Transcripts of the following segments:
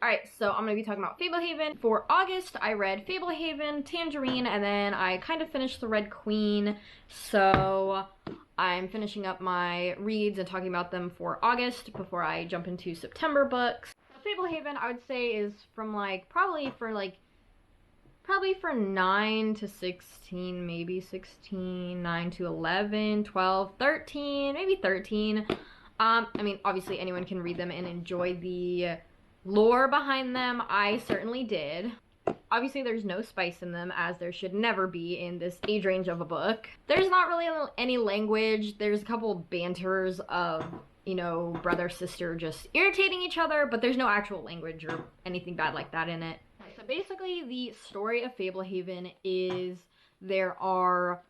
Alright, so I'm going to be talking about FableHaven. For August, I read FableHaven, Tangerine, and then I kind of finished The Red Queen. So I'm finishing up my reads and talking about them for August before I jump into September books. FableHaven, I would say, is from probably for 9 to 16, maybe 16, 9 to 11, 12, 13, maybe 13. I mean, obviously anyone can read them and enjoy the lore behind them. I certainly did. Obviously there's no spice in them, as there should never be in this age range of a book. There's not really any language. There's a couple banters of, you know, brother, sister just irritating each other, but there's no actual language or anything bad like that in it. So basically the story of FableHaven is there are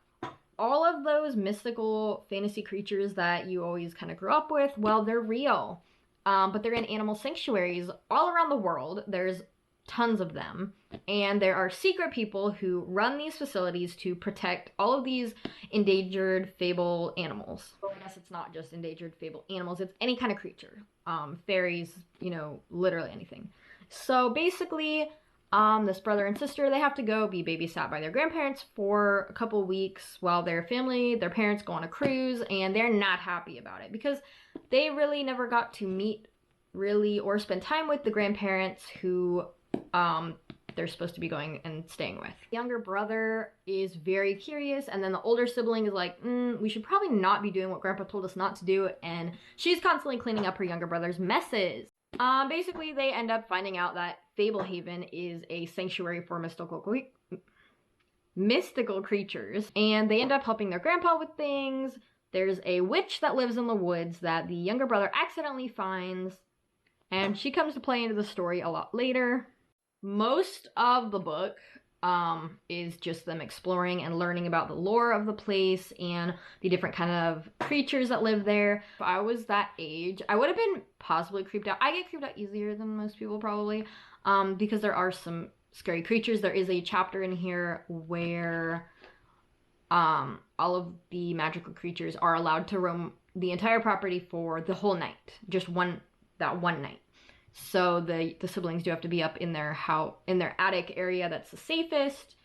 all of those mystical fantasy creatures that you always kind of grew up with. Well, they're real. But they're in animal sanctuaries all around the world. There's tons of them. And there are secret people who run these facilities to protect all of these endangered fable animals. Well, I guess it's not just endangered fable animals, it's any kind of creature. Fairies, you know, literally anything. So basically, this brother and sister, they have to go be babysat by their grandparents for a couple weeks while their parents go on a cruise, and they're not happy about it because they really never got to meet or spend time with the grandparents who they're supposed to be going and staying with. The younger brother is very curious, and then the older sibling is like, we should probably not be doing what grandpa told us not to do, and she's constantly cleaning up her younger brother's messes. Basically, they end up finding out that FableHaven is a sanctuary for mystical creatures, and they end up helping their grandpa with things. There's a witch that lives in the woods that the younger brother accidentally finds, and she comes to play into the story a lot later. Most of the book is just them exploring and learning about the lore of the place and the different kind of creatures that live there. If I was that age, I would have been possibly creeped out. I get creeped out easier than most people probably, because there are some scary creatures. There is a chapter in here where all of the magical creatures are allowed to roam the entire property for the whole night, just that one night. So the siblings do have to be up in their attic area that's the safest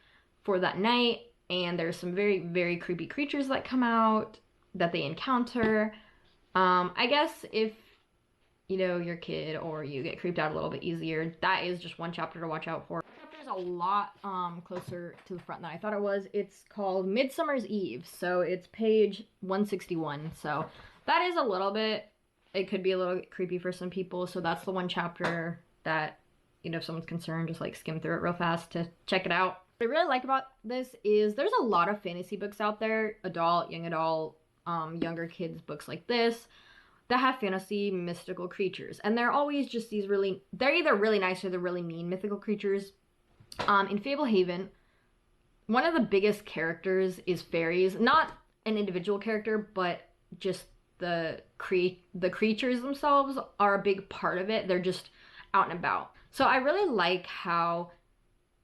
for that night, and there's some very, very creepy creatures that come out that they encounter. I guess if, you know, your kid or you get creeped out a little bit easier, that is just one chapter to watch out for. The chapter is a lot closer to the front than I thought it was. It's called Midsummer's Eve, so it's page 161, so that is a little bit, it could be a little creepy for some people, so that's the one chapter that, you know, if someone's concerned, just like skim through it real fast to check it out. What I really like about this is there's a lot of fantasy books out there, adult, young adult, younger kids books like this, that have fantasy mystical creatures, and they're always just these they're either really nice or they're really mean mythical creatures. In FableHaven, one of the biggest characters is fairies, not an individual character, but just the creatures themselves are a big part of it. They're just out and about. So I really like how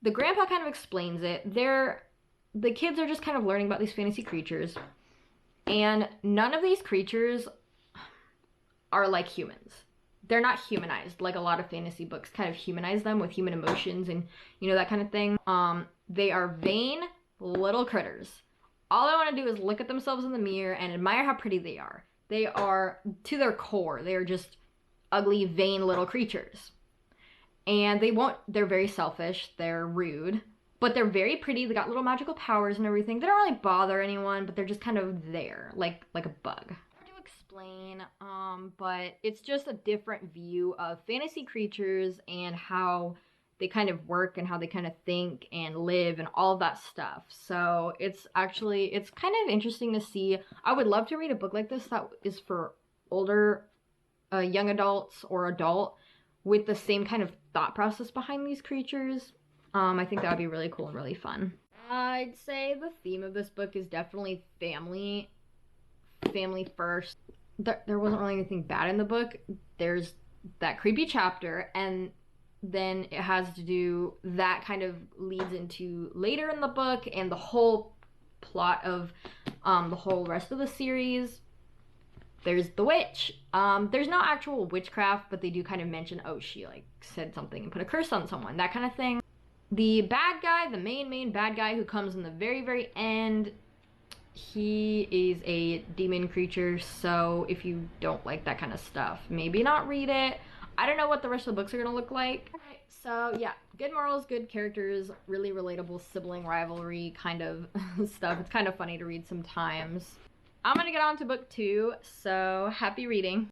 the grandpa kind of explains it. The kids are just kind of learning about these fantasy creatures, and none of these creatures are like humans. They're not humanized like a lot of fantasy books kind of humanize them with human emotions and, you know, that kind of thing. They are vain little critters. All they want to do is look at themselves in the mirror and admire how pretty they are. They are, to their core, they are just ugly, vain little creatures. And they're very selfish, they're rude, but they're very pretty. They got little magical powers and everything. They don't really bother anyone, but they're just kind of there, like a bug. Hard to explain, but it's just a different view of fantasy creatures and how they kind of work and how they kind of think and live and all of that stuff. So it's kind of interesting to see. I would love to read a book like this that is for older, young adults or adult with the same kind of thought process behind these creatures. I think that would be really cool and really fun. I'd say the theme of this book is definitely family first. There wasn't really anything bad in the book. There's that creepy chapter, and then it has to do, that kind of leads into later in the book and the whole plot of the whole rest of the series. There's the witch. There's no actual witchcraft, but they do kind of mention, oh, she like said something and put a curse on someone, that kind of thing. The bad guy, the main bad guy who comes in the very end, he is a demon creature, so if you don't like that kind of stuff, maybe not read it. I don't know what the rest of the books are gonna look like. Alright, so yeah, good morals, good characters, really relatable sibling rivalry kind of stuff. It's kind of funny to read sometimes. I'm gonna get on to book 2, so happy reading.